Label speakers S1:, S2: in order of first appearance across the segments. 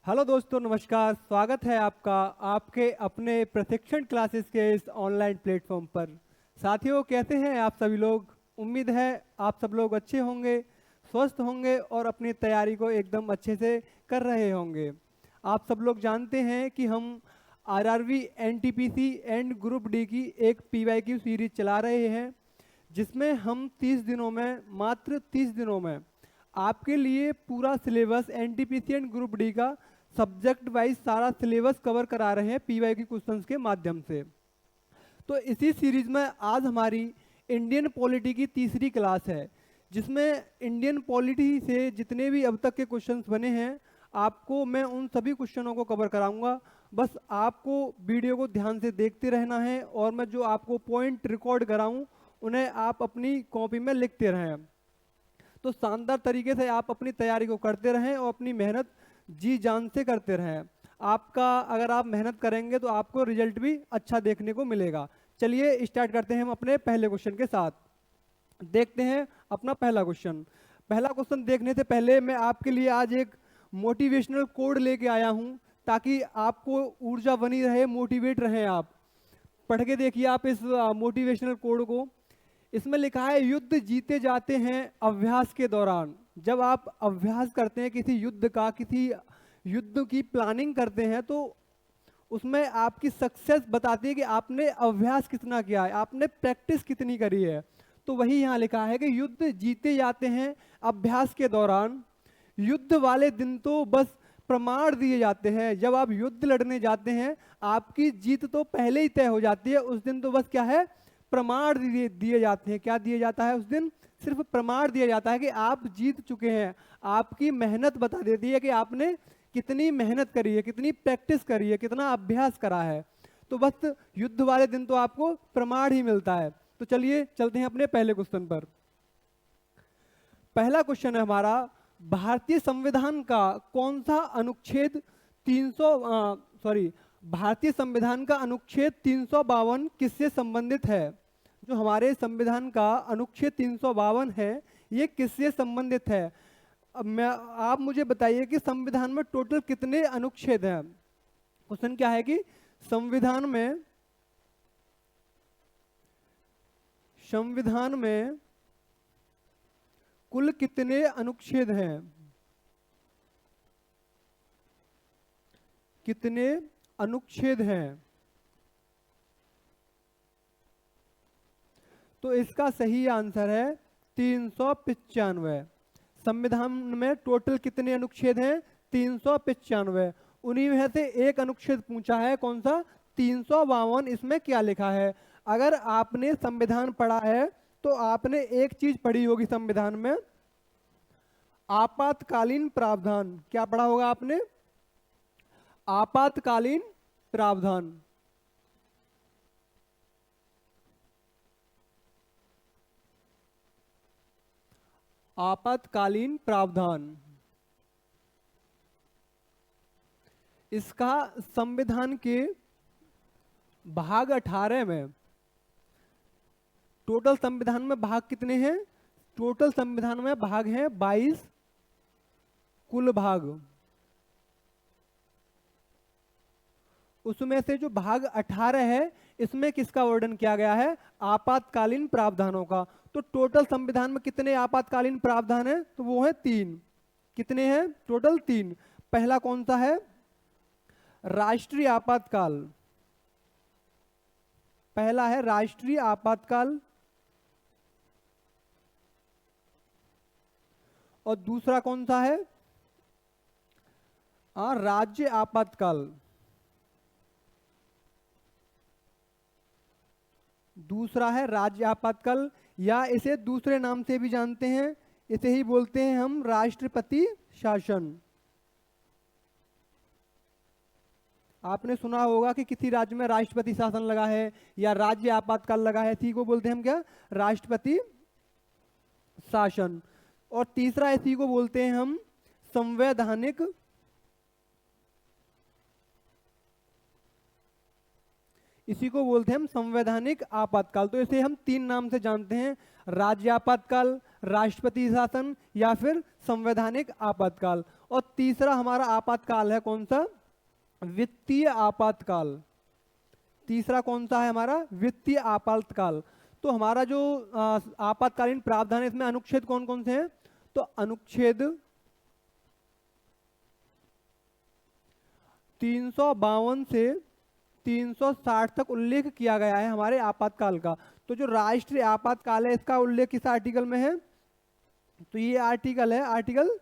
S1: Hello दोस्तों, नमस्कार। स्वागत है आपका आपके अपने प्रशिक्षण क्लासेस के इस ऑनलाइन प्लेटफॉर्म पर। साथियों, कैसे हैं आप सभी लोग? उम्मीद है आप सब लोग अच्छे होंगे, स्वस्थ होंगे और अपनी तैयारी को एकदम अच्छे से कर रहे होंगे। आप सब लोग जानते हैं कि हम RRB, NTPC and group D की एक पीवाईक्यू सीरीज चला रहे हैं, जिसमें हम 30 दिनों में, मात्र 30 दिनों में आपके लिए पूरा syllabus NTPC and group D का सब्जेक्ट वाइज सारा सिलेबस कवर करा रहे हैं पीवाईक्यू क्वेश्चंस के माध्यम से। तो इसी सीरीज में आज हमारी इंडियन पॉलिटी की तीसरी क्लास है, जिसमें इंडियन पॉलिटी से जितने भी अब तक के क्वेश्चंस बने हैं आपको मैं उन सभी क्वेश्चनों को कवर कराऊंगा। बस आपको वीडियो को ध्यान से देखते रहना है और मैं जो आपको पॉइंट रिकॉर्ड कराऊं उन्हें आप अपनी कॉपी में लिखते रहें। तो शानदार तरीके से आप अपनी तैयारी को करते रहें और अपनी मेहनत जी जान से करते रहें। आपका अगर आप मेहनत करेंगे तो आपको रिजल्ट भी अच्छा देखने को मिलेगा। चलिए स्टार्ट करते हैं हम अपने पहले क्वेश्चन के साथ। देखते हैं अपना पहला क्वेश्चन। पहला क्वेश्चन देखने से पहले मैं आपके लिए आज एक मोटिवेशनल कोड लेके आया हूं, ताकि आपको ऊर्जा बनी रहे, मोटिवेट रहें आप। पढ़ के देखिए आप इस मोटिवेशनल कोड को। इसमें लिखा है, युद्ध जीते जाते हैं अभ्यास के दौरान। जब आप अभ्यास करते हैं किसी युद्ध का, किसी युद्ध की प्लानिंग करते हैं, तो उसमें आपकी सक्सेस बताती है कि आपने अभ्यास कितना किया है, आपने प्रैक्टिस कितनी करी है। तो वही यहाँ लिखा है कि युद्ध जीते जाते हैं अभ्यास के दौरान। युद्ध वाले दिन तो बस प्रमाण दिए जाते हैं। जब आप युद्ध लड़ने जाते हैं आपकी जीत तो पहले ही तय हो जाती है। उस दिन तो बस क्या है, प्रमाण दिए जाते हैं। क्या दिया जाता है उस दिन? सिर्फ प्रमाण दिया जाता है कि आप जीत चुके हैं। आपकी मेहनत बता देती है कि आपने कितनी मेहनत करी है, कितनी प्रैक्टिस करी है, कितना अभ्यास करा है। तो बस युद्ध वाले दिन तो आपको प्रमाण ही मिलता है। तो चलिए चलते हैं अपने पहले क्वेश्चन पर। पहला क्वेश्चन है हमारा, भारतीय संविधान का कौन सा अनुच्छेद 300 भारतीय संविधान का अनुच्छेद 352 किससे संबंधित है? जो हमारे संविधान का अनुच्छेद 352 है, ये किससे संबंधित है? अब आप मुझे बताइए कि संविधान में टोटल कितने अनुच्छेद हैं। क्वेश्चन क्या है कि संविधान में कुल कितने अनुच्छेद हैं? कितने अनुच्छेद हैं? तो इसका सही आंसर है 395। संविधान में टोटल कितने अनुच्छेद हैं? 395। उन्हीं में से एक अनुच्छेद पूछा है, कौन सा? 352। इसमें क्या लिखा है? अगर आपने संविधान पढ़ा है तो आपने एक चीज पढ़ी होगी संविधान में, आपातकालीन प्रावधान। क्या पढ़ा होगा आपने? आपातकालीन प्रावधान। आपातकालीन प्रावधान। इसका संविधान के भाग 18 में, टोटल संविधान में भाग कितने हैं? टोटल संविधान में भाग हैं 22 कुल भाग। उसमें से जो भाग 18 है, इसमें किसका वर्णन किया गया है? आपातकालीन प्रावधानों का। तो टोटल संविधान में कितने आपातकालीन प्रावधान है? तो वो है 3। कितने हैं? टोटल 3। पहला कौन सा है? राष्ट्रीय आपातकाल। पहला है राष्ट्रीय आपातकाल। और दूसरा कौन सा है? राज्य आपातकाल। दूसरा है राज्य आपातकाल, या इसे दूसरे नाम से भी जानते हैं, इसे ही बोलते हैं हम राष्ट्रपति शासन। आपने सुना होगा कि किसी राज्य में राष्ट्रपति शासन लगा है या राज्य आपातकाल लगा है, इसी को बोलते हैं हम क्या? राष्ट्रपति शासन। और तीसरा इसी को बोलते हैं हम संवैधानिक इसी को बोलते हैं हम संवैधानिक आपातकाल। तो इसे हम 3 नाम से जानते हैं, राज्य आपातकाल, राष्ट्रपति शासन या फिर संवैधानिक आपातकाल। और तीसरा हमारा आपातकाल है कौन सा? वित्तीय आपातकाल। तीसरा कौन सा है हमारा? वित्तीय आपातकाल। तो हमारा जो आपातकालीन प्रावधान है इसमें अनुच्छेद कौन कौन से हैं? तो अनुच्छेद 352 से 360 तक उल्लेख किया गया है हमारे आपातकाल का। तो जो राष्ट्रीय आपातकाल है इसका उल्लेख किस आर्टिकल में है? तो ये आर्टिकल है आर्टिकल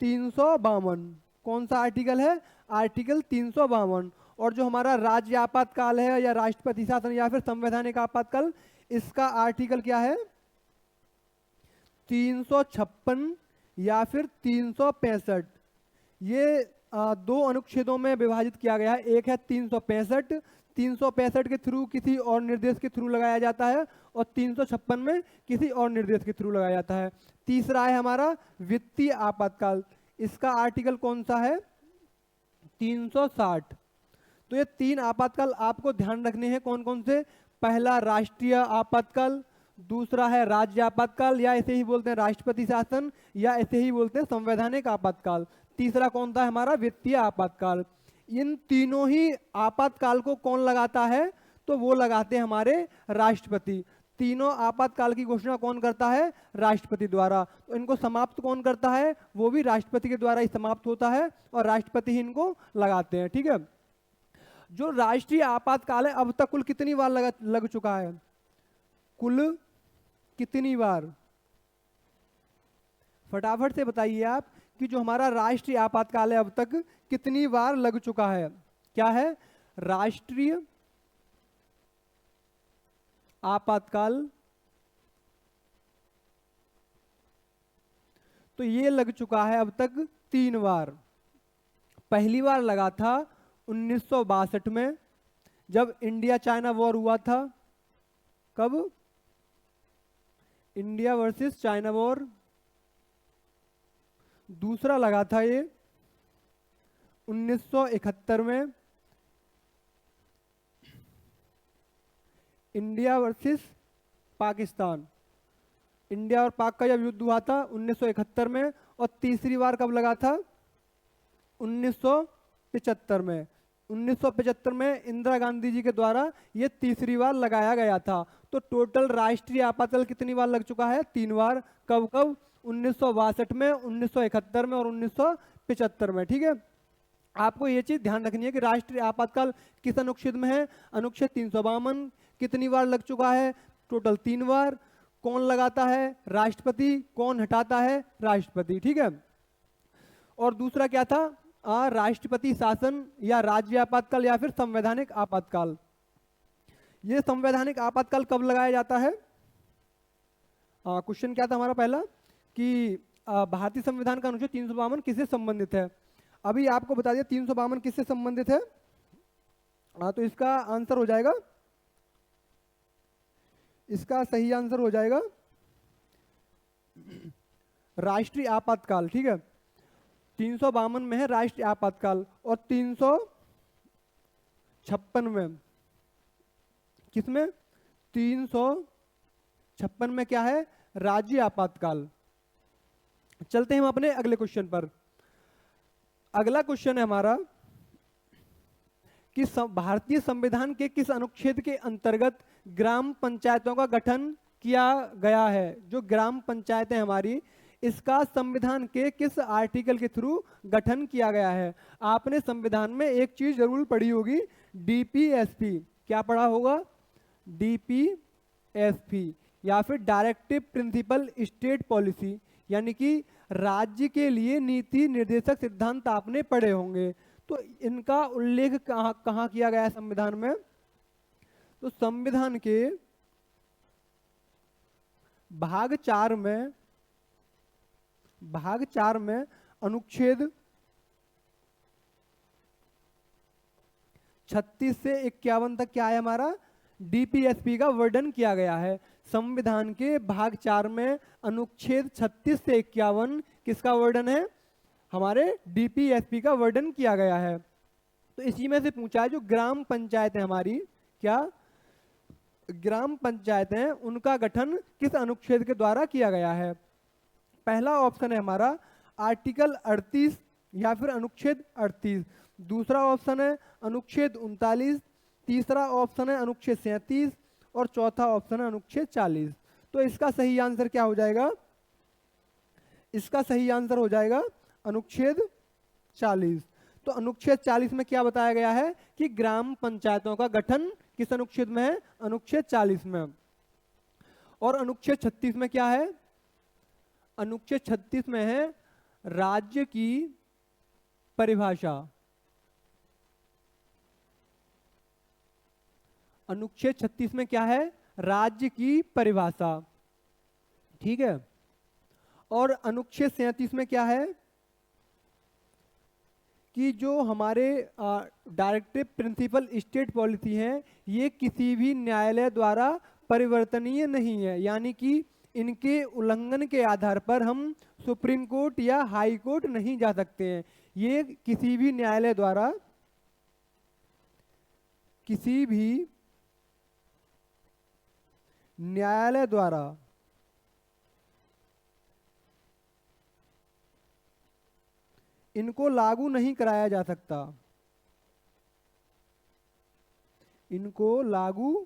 S1: 352। कौन सा आर्टिकल है? आर्टिकल 352। और जो हमारा राज्य आपातकाल है या राष्ट्रपति शासन या फिर संवैधानिक आपातकाल, इसका आर्टिकल क्या है? 356 या फिर 365। ये दो अनुच्छेदों में विभाजित किया गया है। एक है 365, 365 के थ्रू किसी और निर्देश के थ्रू लगाया जाता है, और 356 में किसी और निर्देश के थ्रू लगाया जाता है। तीसरा है हमारा वित्तीय आपातकाल। इसका आर्टिकल कौन सा है? 360। तो ये तीन आपातकाल आपको ध्यान रखने हैं। कौन कौन से? पहला राष्ट्रीय आपातकाल, दूसरा है राज्य आपातकाल या ऐसे ही बोलते हैं राष्ट्रपति शासन या ऐसे ही बोलते हैं संवैधानिक आपातकाल। तीसरा कौन सा है हमारा? वित्तीय आपातकाल। इन तीनों ही आपातकाल को कौन लगाता है? तो वो लगाते हैं हमारे राष्ट्रपति। तीनों आपातकाल की घोषणा कौन करता है? राष्ट्रपति द्वारा। तो इनको समाप्त कौन करता है? वो भी राष्ट्रपति के द्वारा ही समाप्त होता है और राष्ट्रपति ही इनको लगाते हैं। ठीक है। जो राष्ट्रीय आपातकाल है अब तक कुल कितनी बार लग चुका है? कुल कितनी बार? फटाफट से बताइए आप कि जो हमारा राष्ट्रीय आपातकाल है अब तक कितनी बार लग चुका है? क्या है? राष्ट्रीय आपातकाल। तो ये लग चुका है अब तक 3 बार। पहली बार लगा था 1962 में जब इंडिया चाइना वॉर हुआ था। कब? India versus China war. दूसरा लगा था ये 1971 में इंडिया वर्सेस पाकिस्तान। इंडिया और पाक का जब युद्ध हुआ था 1971 में। और तीसरी बार कब लगा था? 1975 में। 1975 में इंदिरा गांधी जी के द्वारा ये तीसरी बार लगाया गया था। तो टोटल राष्ट्रीय आपातकाल कितनी बार लग चुका है? 3 बार। कब कब? 1962 में, 1971 में और 1975 में। ठीक है। आपको ये चीज ध्यान रखनी है कि राष्ट्रीय आपातकाल किस अनुच्छेद में है? अनुच्छेद 352। कितनी बार लग चुका है? टोटल 3 बार। कौन लगाता है? राष्ट्रपति। कौन हटाता है? राष्ट्रपति। ठीक है। और दूसरा क्या था? राष्ट्रपति शासन या राज्य आपातकाल या फिर संवैधानिक आपातकाल। ये संवैधानिक आपातकाल कब लगाया जाता है? क्वेश्चन क्या था हमारा पहला कि भारतीय संविधान का अनुच्छेद 352 किससे संबंधित है? अभी आपको बता दिया 352 किससे संबंधित है। तो इसका आंसर हो जाएगा, इसका सही आंसर हो जाएगा राष्ट्रीय आपातकाल। ठीक है। 352 में है राष्ट्रीय आपातकाल और 356 में, किसमें? 356 में क्या है? राज्य आपातकाल। चलते हैं हम अपने अगले क्वेश्चन पर। अगला क्वेश्चन है हमारा कि भारतीय संविधान के किस अनुच्छेद के अंतर्गत ग्राम पंचायतों का गठन किया गया है? जो ग्राम पंचायतें हमारी, इसका संविधान के किस आर्टिकल के थ्रू गठन किया गया है? आपने संविधान में एक चीज जरूर पढ़ी होगी, डीपीएसपी। क्या पढ़ा होगा? डीपीएसपी या फिर डायरेक्टिव प्रिंसिपल स्टेट पॉलिसी, यानी कि राज्य के लिए नीति निर्देशक सिद्धांत आपने पढ़े होंगे। तो इनका उल्लेख कहाँ किया गया है संविधान में? तो संविधान के भाग 4 में अनुच्छेद 36 से 51 तक क्या है हमारा? डीपीएसपी का वर्णन किया गया है। संविधान के भाग 4 में अनुच्छेद 36 से 51 किसका वर्णन है? हमारे डीपीएसपी का वर्णन किया गया है। तो इसी में से पूछा है जो ग्राम पंचायत है हमारी, क्या ग्राम पंचायत है, उनका गठन किस अनुच्छेद के द्वारा किया गया है? पहला ऑप्शन है हमारा आर्टिकल 38 या फिर अनुच्छेद 38, दूसरा ऑप्शन है अनुच्छेद 39, तीसरा ऑप्शन है अनुच्छेद 37 और चौथा ऑप्शन है अनुच्छेद 40। तो इसका सही आंसर क्या हो जाएगा? इसका सही आंसर हो जाएगा अनुच्छेद 40। तो अनुच्छेद 40 में क्या बताया गया है कि ग्राम पंचायतों का गठन किस अनुच्छेद में है? अनुच्छेद 40 में। और अनुच्छेद 36 में क्या है? अनुच्छेद 36 में है राज्य की परिभाषा। अनुच्छेद 36 में क्या है? राज्य की परिभाषा, ठीक है। और अनुच्छेद 37 में क्या है कि जो हमारे डायरेक्टिव प्रिंसिपल स्टेट पॉलिसी है, ये किसी भी न्यायालय द्वारा परिवर्तनीय नहीं है, यानी कि इनके उल्लंघन के आधार पर हम सुप्रीम कोर्ट या हाई कोर्ट नहीं जा सकते हैं। ये किसी भी न्यायालय द्वारा, किसी भी न्यायालय द्वारा इनको लागू नहीं कराया जा सकता। इनको लागू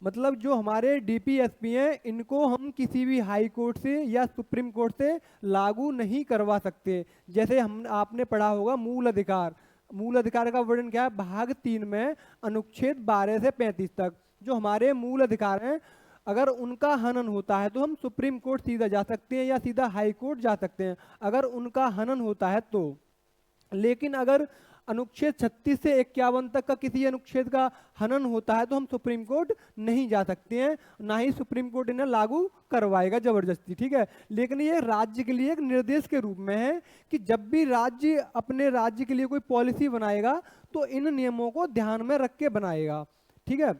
S1: मतलब जो हमारे डीपीएसपी हैं, इनको हम किसी भी हाई कोर्ट से या सुप्रीम कोर्ट से लागू नहीं करवा सकते। जैसे हम आपने पढ़ा होगा मूल अधिकार। मूल अधिकार का वर्णन क्या है? भाग 3 में अनुच्छेद 12 से 35 तक जो हमारे मूल अधिकार हैं, अगर उनका हनन होता है तो हम सुप्रीम कोर्ट सीधा जा सकते हैं या सीधा हाई कोर्ट जा सकते हैं, अगर उनका हनन होता है तो। लेकिन अगर अनुच्छेद 36 से 51 तक का किसी अनुच्छेद का हनन होता है तो हम सुप्रीम कोर्ट नहीं जा सकते हैं, ना ही सुप्रीम कोर्ट इन्हें लागू करवाएगा जबरदस्ती, ठीक है। लेकिन ये राज्य के लिए एक निर्देश के रूप में है कि जब भी राज्य अपने राज्य के लिए कोई पॉलिसी बनाएगा तो इन नियमों को ध्यान में रख के बनाएगा, ठीक है।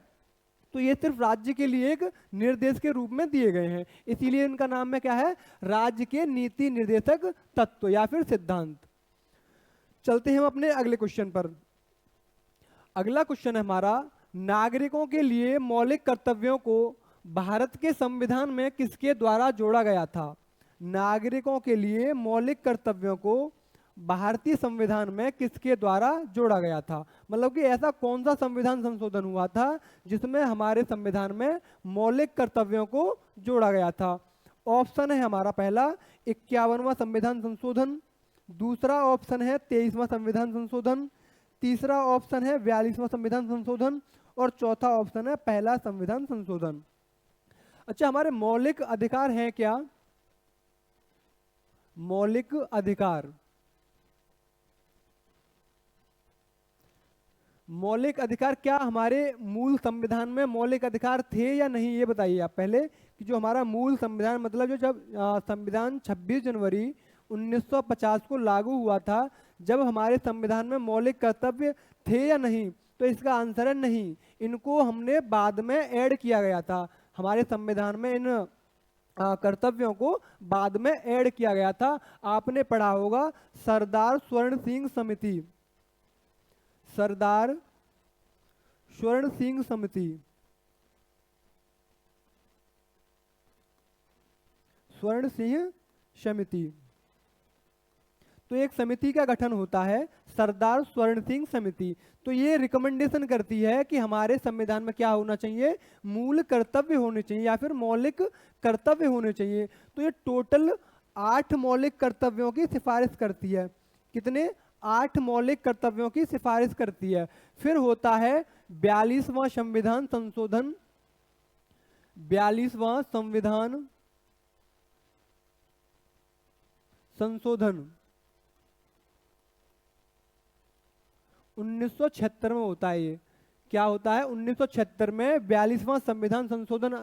S1: तो ये सिर्फ राज्य के लिए एक निर्देश के रूप में दिए गए हैं, इसीलिए इनका नाम में क्या है? राज्य के नीति निर्देशक तत्व या फिर सिद्धांत। चलते हैं हम अपने अगले क्वेश्चन पर। अगला क्वेश्चन है हमारा, नागरिकों के लिए मौलिक कर्तव्यों को भारत के संविधान में किसके द्वारा जोड़ा गया था? नागरिकों के लिए मौलिक कर्तव्यों को भारतीय संविधान में किसके द्वारा जोड़ा गया था? मतलब कि ऐसा कौन सा संविधान संशोधन हुआ था जिसमें हमारे संविधान में मौलिक कर्तव्यों को जोड़ा गया था? ऑप्शन है हमारा पहला 51वां संविधान संशोधन, दूसरा ऑप्शन है 23वां संविधान संशोधन, तीसरा ऑप्शन है 42वां संविधान संशोधन और चौथा ऑप्शन है पहला संविधान संशोधन। अच्छा, हमारे मौलिक अधिकार हैं क्या? मौलिक अधिकार, मौलिक अधिकार क्या हमारे मूल संविधान में मौलिक अधिकार थे या नहीं, ये बताइए आप पहले। कि जो हमारा मूल संविधान मतलब जो जब संविधान 26 जनवरी 1950 को लागू हुआ था, जब हमारे संविधान में मौलिक कर्तव्य थे या नहीं? तो इसका आंसर है नहीं, इनको हमने बाद में ऐड किया गया था। हमारे संविधान में इन कर्तव्यों को बाद में ऐड किया गया था। आपने पढ़ा होगा सरदार स्वर्ण सिंह समिति, सरदार स्वर्ण सिंह समिति, स्वर्ण सिंह समिति। तो एक समिति का गठन होता है सरदार स्वर्ण सिंह समिति। तो ये रिकमेंडेशन करती है कि हमारे संविधान में क्या होना चाहिए? मूल कर्तव्य होने चाहिए या फिर मौलिक कर्तव्य होने चाहिए। तो ये टोटल 8 मौलिक कर्तव्यों की सिफारिश करती है। कितने? 8 मौलिक कर्तव्यों की सिफारिश करती है। फिर होता है 42वां संविधान संशोधन, 42वां संविधान संशोधन 1976 में होता है। ये क्या होता है? 1976 में 42वां संविधान संशोधन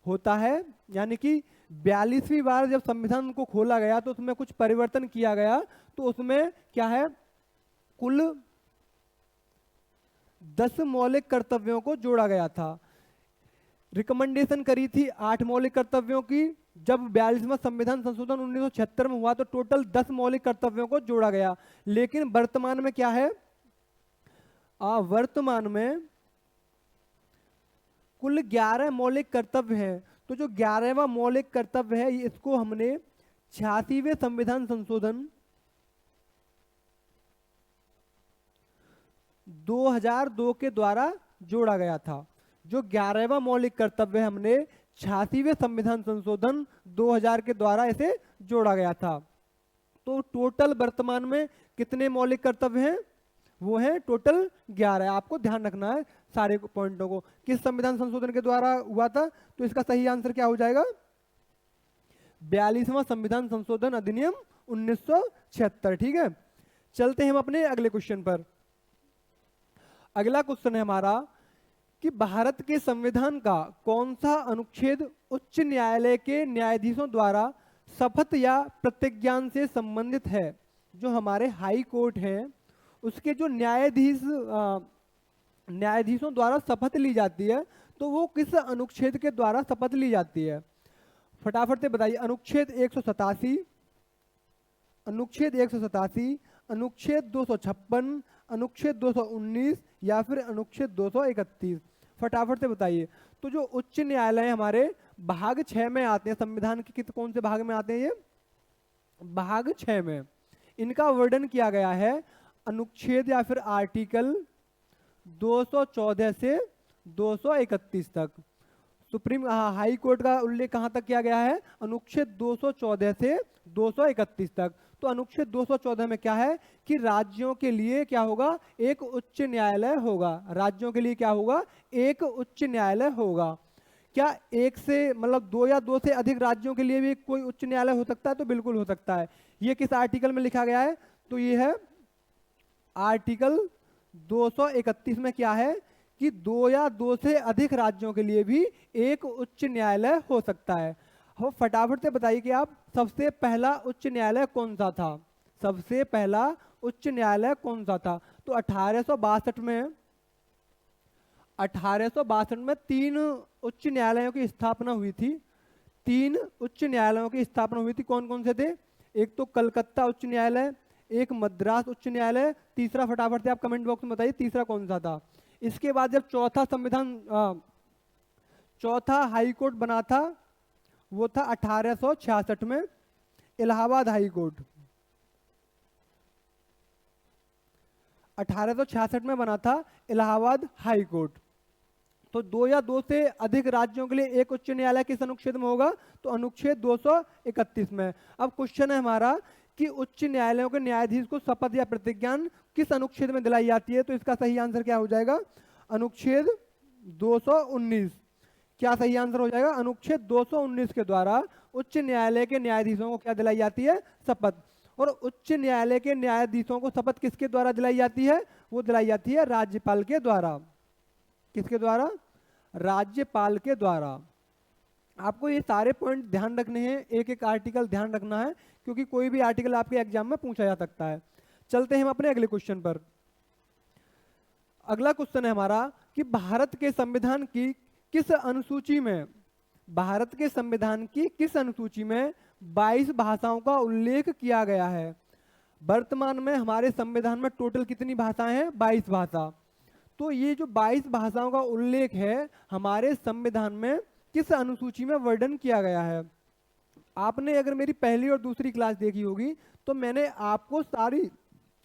S1: होता है, यानी कि 42वीं बार जब संविधान को खोला गया तो उसमें कुछ परिवर्तन किया गया। तो उसमें क्या है? कुल 10 मौलिक कर्तव्यों को जोड़ा गया था। रिकमेंडेशन करी थी 8 मौलिक कर्तव्यों की। जब 42वां संविधान संशोधन 1976 में हुआ तो टोटल 10 मौलिक कर्तव्यों को जोड़ा गया। लेकिन वर्तमान में क्या है? वर्तमान में कुल 11 मौलिक कर्तव्य हैं। तो जो 11वां मौलिक कर्तव्य है इसको हमने 86वें संविधान संशोधन 2002 के द्वारा जोड़ा गया था। जो 11वां मौलिक कर्तव्य है हमने 86वें संविधान संशोधन 2000 के द्वारा इसे जोड़ा गया था। तो टोटल वर्तमान में कितने मौलिक कर्तव्य हैं? वो है टोटल 11। आपको ध्यान रखना है सारे पॉइंटों को। किस संविधान संशोधन के द्वारा हुआ था? तो इसका सही आंसर क्या हो जाएगा? 42वां संविधान संशोधन अधिनियम 1976। ठीक है, चलते हैं हम अपने अगले क्वेश्चन पर। अगला क्वेश्चन है हमारा कि भारत के संविधान का कौन सा अनुच्छेद उच्च न्यायालय के न्यायाधीशों द्वारा शपथ या प्रतिज्ञान से संबंधित है? जो हमारे हाई कोर्ट है उसके जो न्यायाधीशों द्वारा शपथ ली जाती है तो वो किस अनुच्छेद के द्वारा शपथ ली जाती है? फटाफट से बताइए। अनुच्छेद 187, अनुच्छेद 187, अनुच्छेद 256, अनुच्छेद 219 या फिर अनुच्छेद 231? फटाफट से बताइए। तो जो उच्च न्यायालय हमारे भाग 6 में आते हैं, संविधान के कौन से भाग में आते हैं? ये भाग 6 में। इनका वर्णन किया गया है अनुच्छेद या फिर आर्टिकल 214 से 231 तक। सुप्रीम हाई कोर्ट का उल्लेख कहां तक किया गया है? अनुच्छेद 214 से 231 तक। तो अनुच्छेद 214 में क्या है कि राज्यों के लिए क्या होगा? एक उच्च न्यायालय होगा। राज्यों के लिए क्या होगा? एक उच्च न्यायालय होगा। क्या एक से मतलब 2 या 2 से अधिक राज्यों के लिए भी कोई उच्च न्यायालय हो सकता है? तो बिल्कुल हो सकता है। ये किस आर्टिकल में लिखा गया है? तो ये है आर्टिकल 231 में। क्या है कि 2 या 2 से अधिक राज्यों के लिए भी एक उच्च न्यायालय हो सकता है। हो फटाफट से बताइए कि आप सबसे पहला उच्च न्यायालय कौन सा था? सबसे पहला उच्च न्यायालय कौन सा था? तो 1862 में 3 उच्च न्यायालयों की स्थापना हुई थी। 3 उच्च न्यायालयों की स्थापना हुई थी। कौन कौन से थे? एक तो कलकत्ता उच्च न्यायालय, एक मद्रास उच्च न्यायालय, तीसरा फटाफट से आप कमेंट बॉक्स में बताइए तीसरा कौन सा था। इसके बाद जब चौथा हाई कोर्ट बना था वो था 1866 में इलाहाबाद हाई कोर्ट। 1866 में बना था इलाहाबाद हाई कोर्ट। तो 2 या 2 से अधिक राज्यों के लिए एक उच्च न्यायालय किस अनुच्छेद में होगा? तो अनुच्छेद 231 में। अब क्वेश्चन है हमारा कि उच्च न्यायालयों के न्यायाधीश को शपथ या प्रतिज्ञान किस अनुच्छेद में दिलाई जाती है? तो इसका सही आंसर क्या हो जाएगा? अनुच्छेद 219। क्या सही आंसर हो जाएगा? अनुच्छेद 219 के द्वारा उच्च न्यायालय के न्यायाधीशों को क्या दिलाई जाती है? शपथ। और उच्च न्यायालय के न्यायाधीशों को शपथ किसके द्वारा दिलाई जाती है? वो दिलाई जाती है राज्यपाल के द्वारा। किसके द्वारा? राज्यपाल के द्वारा। आपको ये सारे पॉइंट ध्यान रखने हैं, एक एक आर्टिकल ध्यान रखना है क्योंकि कोई भी आर्टिकल आपके एग्जाम में पूछा जा सकता है। चलते हैं हम अपने अगले क्वेश्चन पर। अगला क्वेश्चन है हमारा कि भारत के संविधान की किस अनुसूची में 22 भाषाओं का उल्लेख किया गया है? वर्तमान में हमारे संविधान में टोटल कितनी भाषाएं हैं? 22 भाषा। तो ये जो 22 भाषाओं का उल्लेख है हमारे संविधान में किस अनुसूची में वर्णन किया गया है? आपने अगर मेरी पहली और दूसरी क्लास देखी होगी तो मैंने आपको सारी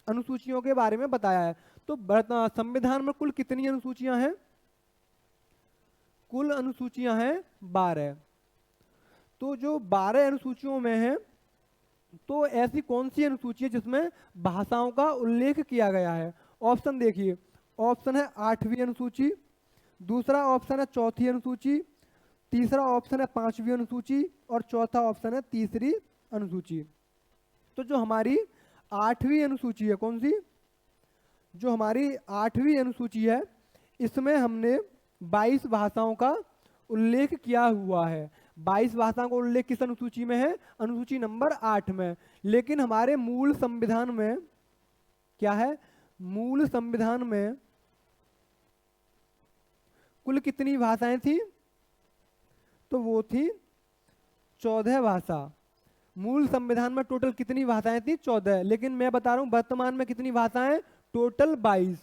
S1: अनुसूचियों के बारे में बताया है। तो संविधान में कुल कितनी अनुसूचियां हैं? कुल अनुसूचियां हैं 12। तो जो 12 अनुसूचियों में है तो ऐसी कौन सी अनुसूची है जिसमें भाषाओं का उल्लेख किया गया है? ऑप्शन देखिए। ऑप्शन है 8वीं अनुसूची, दूसरा ऑप्शन है 4थी अनुसूची, तीसरा ऑप्शन है 5वीं अनुसूची और चौथा ऑप्शन है 3री अनुसूची। तो जो हमारी 8वीं अनुसूची है, कौन सी? जो हमारी 8वीं अनुसूची है इसमें हमने 22 भाषाओं का उल्लेख किया हुआ है। 22 भाषाओं का उल्लेख किस अनुसूची में है? अनुसूची नंबर 8 में। लेकिन हमारे मूल संविधान में क्या है? मूल संविधान में कुल कितनी भाषाएं थी? तो वो थी 14 भाषा। मूल संविधान में टोटल कितनी भाषाएं थी? 14। लेकिन मैं बता रहा हूं वर्तमान में कितनी भाषाएं? टोटल 22।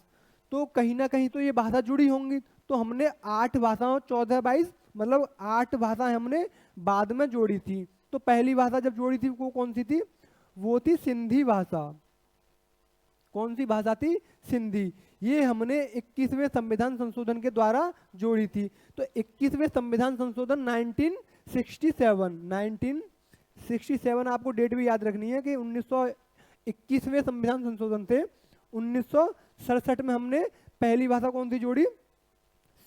S1: तो कहीं ना कहीं तो ये भाषा जुड़ी होंगी। तो हमने 8 भाषाओं 14 22 मतलब 8 भाषाएं हमने बाद में जोड़ी थी। तो पहली भाषा जब जोड़ी थी वो कौन सी थी? वो थी सिंधी भाषा। कौन सी भाषा थी? सिंधी। ये हमने 21वें संविधान संशोधन के द्वारा जोड़ी थी। तो 21वें संविधान संशोधन 1967 आपको डेट भी याद रखनी है कि 1921वें संविधान संशोधन थे। 1967 में हमने पहली भाषा कौन सी जोड़ी?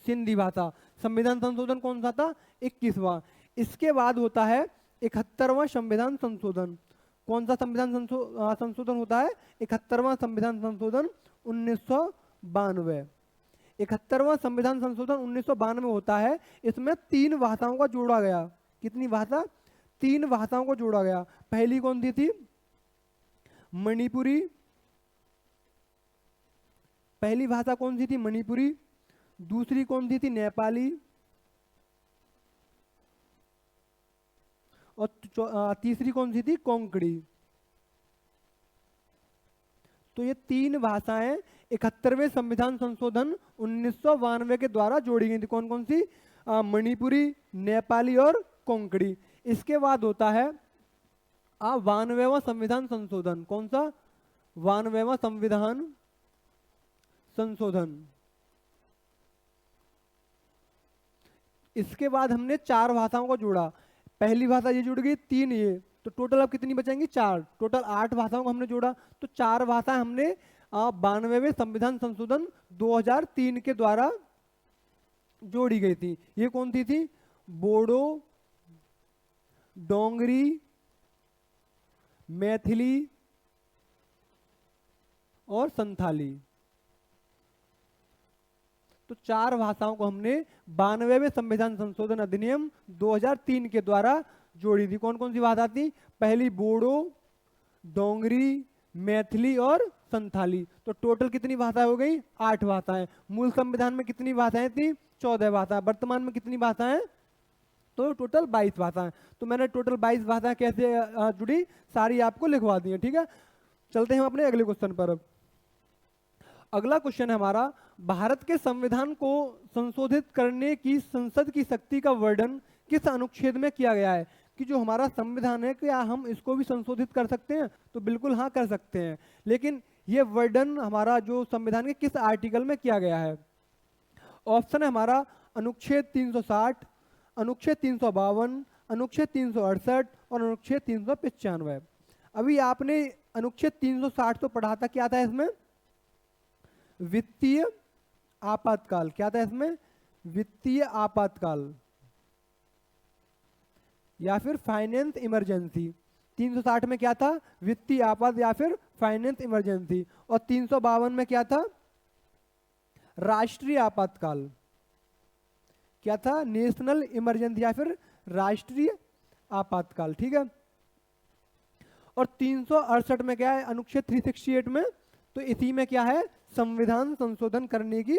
S1: सिंधी भाषा। संविधान संशोधन कौन सा था? 21वां। इसके बाद होता है 71वां संविधान संशोधन। कौन सा संविधान संशोधन होता है? 71वां संविधान संशोधन 1992। 71वां संविधान संशोधन 1992 होता है। इसमें 3 भाषाओं का जोड़ा गया। कितनी भाषा? 3 भाषाओं को जोड़ा गया। पहली कौन सी थी? मणिपुरी। पहली भाषा कौन सी थी? मणिपुरी। दूसरी कौन सी थी? नेपाली। और तीसरी कौन सी थी? कोंकणी। तो ये 3 भाषाएं 71वें संविधान संशोधन 1992 के द्वारा जोड़ी गई थी। कौन कौन सी? मणिपुरी, नेपाली और कोंकणी। इसके बाद होता है 92वां संविधान संशोधन। कौन सा? 92वां संविधान संशोधन। इसके बाद हमने 4 भाषाओं को जोड़ा। पहली भाषा ये जुड़ गई, 3 ये, तो टोटल अब कितनी बचेंगी? 4। टोटल 8 भाषाओं को हमने जोड़ा। तो 4 भाषाएं हमने 92वें संविधान संशोधन 2003 के द्वारा जोड़ी गई थी। ये कौन सी थी? बोडो, डोंगरी, मैथिली और संथाली। तो 4 भाषाओं को हमने 92वें संविधान संशोधन अधिनियम 2003 के द्वारा जोड़ी थी। कौन कौन सी भाषा थी? पहली बोडो, डोंगरी, मैथिली और संथाली। तो टोटल कितनी भाषाएं हो गई? 8 भाषाएं। मूल संविधान में कितनी भाषाएं थी? 14 भाषाएं। वर्तमान में कितनी भाषाएं? तो टोटल 22 भाषाएं। तो मैंने टोटल 22 भाषाएं कैसे जुड़ी सारी आपको लिखवा दी है। ठीक है, चलते हैं हम अपने अगले क्वेश्चन पर। अगला क्वेश्चन है हमारा, भारत के संविधान को संशोधित करने की संसद की शक्ति का वर्णन किस अनुच्छेद में किया गया है? कि जो हमारा संविधान है, क्या हम इसको भी संशोधित कर सकते हैं? तो बिल्कुल हाँ, कर सकते हैं। लेकिन ये वर्णन हमारा जो संविधान के किस आर्टिकल में किया गया है? ऑप्शन है हमारा अनुच्छेद 360, अनुच्छेद 352, अनुच्छेद 368 और अनुच्छेद 395। अभी आपने अनुच्छेद 360 तो पढ़ा था। क्या था इसमें? वित्तीय आपातकाल। क्या था इसमें? वित्तीय आपातकाल या फिर फाइनेंस इमरजेंसी। 360 में क्या था? वित्तीय आपात या फिर फाइनेंस इमरजेंसी। और 352 में क्या था? राष्ट्रीय आपातकाल। क्या था? नेशनल इमरजेंसी या फिर राष्ट्रीय आपातकाल। ठीक है। और 368 में क्या है? अनुच्छेद 368 में, तो इसी में क्या है? संविधान संशोधन करने की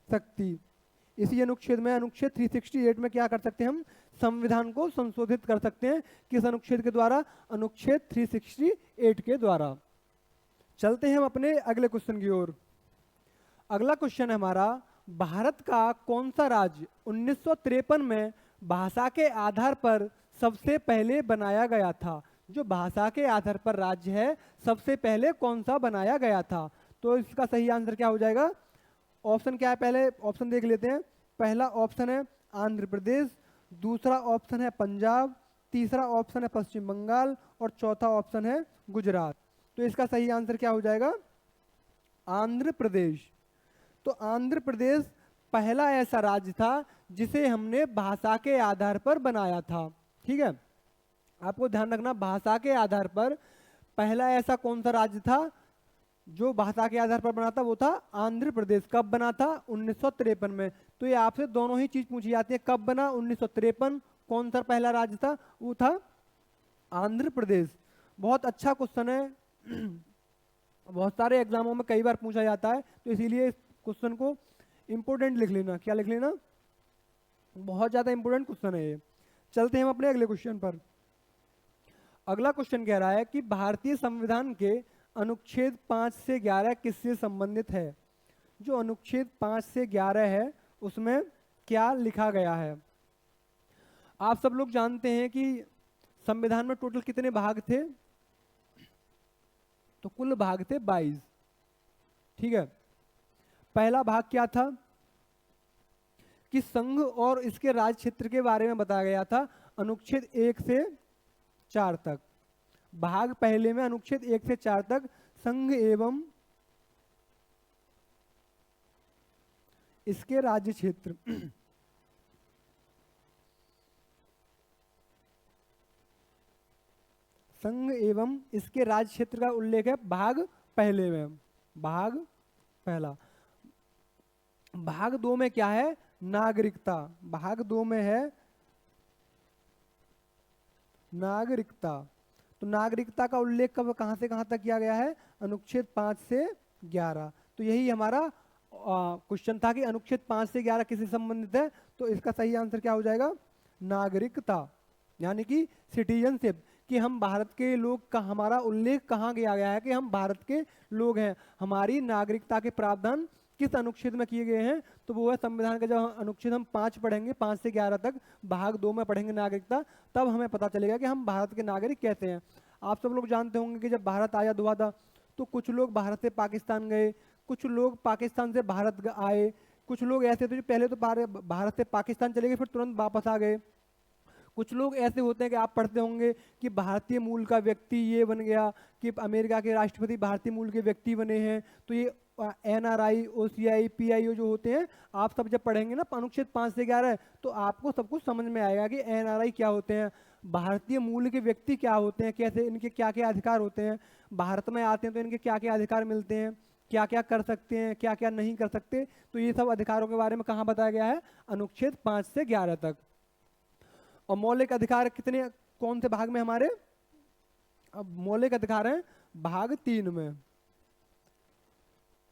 S1: शक्ति। इसी अनुच्छेद में, अनुच्छेद 368 में क्या कर सकते हैं हम? संविधान को संशोधित कर सकते हैं। किस अनुच्छेद के द्वारा? अनुच्छेद 368 के द्वारा। चलते हैं हम अपने अगले क्वेश्चन की ओर। अगला क्वेश्चन है हमारा, भारत का कौन सा राज्य 1953 में भाषा के आधार पर सबसे पहले बनाया गया था? जो भाषा के आधार पर राज्य है, सबसे पहले कौन सा बनाया गया था? तो इसका सही आंसर क्या हो जाएगा? ऑप्शन क्या है? पहले ऑप्शन देख लेते हैं। पहला ऑप्शन है आंध्र प्रदेश, दूसरा ऑप्शन है पंजाब, तीसरा ऑप्शन है पश्चिम बंगाल और चौथा ऑप्शन है गुजरात। तो इसका सही आंसर क्या हो जाएगा? आंध्र प्रदेश। तो आंध्र प्रदेश पहला ऐसा राज्य था जिसे हमने भाषा के आधार पर बनाया था। ठीक है, आपको ध्यान रखना, भाषा के आधार पर पहला ऐसा कौन सा राज्य था जो भाषा के आधार पर बना था? वो था आंध्र प्रदेश। कब बना था? 1953 में। तो ये आपसे दोनों ही चीज पूछी जाती है, कब बना? 1953। कौन सा पहला राज्य था? वो था आंध्र प्रदेश। बहुत अच्छा क्वेश्चन है, बहुत सारे एग्जामों में कई बार पूछा जाता है, तो इसीलिए इस क्वेश्चन को इंपोर्टेंट लिख लेना। क्या लिख लेना? बहुत ज्यादा इंपोर्टेंट क्वेश्चन है ये। चलते हैं हम अपने अगले क्वेश्चन पर। अगला क्वेश्चन कह रहा है कि भारतीय संविधान के अनुच्छेद 5 से 11 किससे संबंधित है? जो अनुच्छेद 5 से 11 है उसमें क्या लिखा गया है? आप सब लोग जानते हैं कि संविधान में टोटल कितने भाग थे? तो कुल भाग थे 22। ठीक है, पहला भाग क्या था कि संघ और इसके राज क्षेत्र के बारे में बताया गया था, अनुच्छेद 1 से 4 तक। भाग पहले में अनुच्छेद 1 से 4 तक संघ एवं इसके राज्य क्षेत्र संघ एवं इसके राज्य क्षेत्र का उल्लेख है भाग पहले में। भाग पहला। भाग 2 में क्या है? नागरिकता। भाग 2 में है नागरिकता। तो नागरिकता का उल्लेख कब कहां से कहां तक किया गया है? अनुच्छेद 5 से 11। तो यही हमारा क्वेश्चन था कि अनुच्छेद 5 से 11 किससे संबंधित है? तो इसका सही आंसर क्या हो जाएगा? नागरिकता, यानी कि सिटीजनशिप, कि हम भारत के लोग का, हमारा उल्लेख कहाँ किया गया है कि हम भारत के लोग हैं। हमारी नागरिकता के प्रावधान किस अनुच्छेद में किए गए हैं? तो वो है संविधान का जब अनुच्छेद हम 5 पढ़ेंगे, 5 से 11 तक, भाग 2 में पढ़ेंगे नागरिकता, तब हमें पता चलेगा कि हम भारत के नागरिक कैसे हैं। आप सब लोग जानते होंगे कि जब भारत आज़ाद हुआ था तो कुछ लोग भारत से पाकिस्तान गए, कुछ लोग पाकिस्तान से भारत आए, कुछ लोग ऐसे थे जो पहले तो भारत से पाकिस्तान चले गए फिर तुरंत वापस आ गए। कुछ लोग ऐसे होते हैं कि आप पढ़ते होंगे कि भारतीय मूल का व्यक्ति ये बन गया, कि अमेरिका के राष्ट्रपति भारतीय मूल के व्यक्ति बने हैं। तो ये NRI, OCI, PIO जो होते हैं, आप सब जब पढ़ेंगे ना अनुच्छेद 5 से 11, तो आपको सब कुछ समझ में आएगा कि NRI क्या होते हैं, भारतीय मूल के व्यक्ति क्या होते हैं, कैसे इनके क्या क्या अधिकार होते हैं, भारत में आते हैं तो इनके क्या क्या अधिकार मिलते हैं, क्या क्या कर सकते हैं, क्या क्या नहीं कर सकते। तो ये सब अधिकारों के बारे में कहाँ बताया गया है? अनुच्छेद 5 से 11 तक। और मौलिक अधिकार कितने, कौन से भाग में हमारे? अब मौलिक अधिकार हैं भाग 3 में।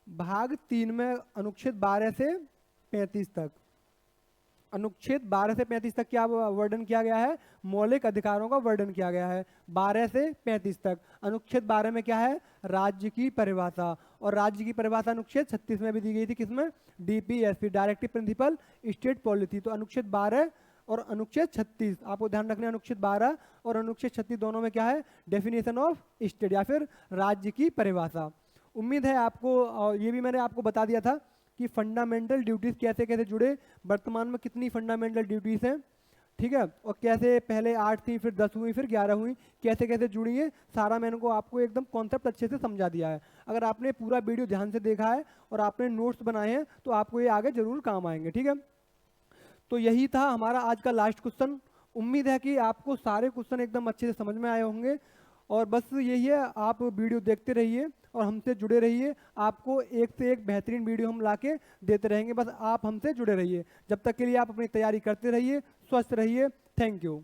S1: भाग 3 में अनुच्छेद 12 से 35 तक। अनुच्छेद 12 से 35 तक क्या वर्णन किया गया है? मौलिक अधिकारों का वर्णन किया गया है 12 से 35 तक। अनुच्छेद 12 में क्या है? राज्य की परिभाषा। और राज्य की परिभाषा अनुच्छेद 36 में भी दी गई थी, किसमें? DPSP, directive principle state policy. तो अनुच्छेद 12 और अनुच्छेद 36 आपको ध्यान रखना है। अनुच्छेद 12 और अनुच्छेद 36 दोनों में क्या है? डेफिनेशन ऑफ स्टेट या फिर राज्य की परिभाषा। उम्मीद है आपको, और ये भी मैंने आपको बता दिया था कि फंडामेंटल ड्यूटीज कैसे कैसे जुड़े, वर्तमान में कितनी फंडामेंटल ड्यूटीज हैं, ठीक है, और कैसे पहले 8 थी, फिर 10 हुई, फिर 11 हुई, कैसे कैसे जुड़ी है, सारा मैंने को आपको एकदम कॉन्सेप्ट अच्छे से समझा दिया है। अगर आपने पूरा वीडियो ध्यान से देखा है और आपने नोट्स बनाए हैं तो आपको ये आगे जरूर काम आएंगे, ठीक है। तो यही था हमारा आज का लास्ट क्वेश्चन। उम्मीद है कि आपको सारे क्वेश्चन एकदम अच्छे से समझ में आए होंगे। और बस यही है, आप वीडियो देखते रहिए और हमसे जुड़े रहिए। आपको एक से एक बेहतरीन वीडियो हम लाके देते रहेंगे, बस आप हमसे जुड़े रहिए। जब तक के लिए आप अपनी तैयारी करते रहिए, स्वस्थ रहिए। Thank you.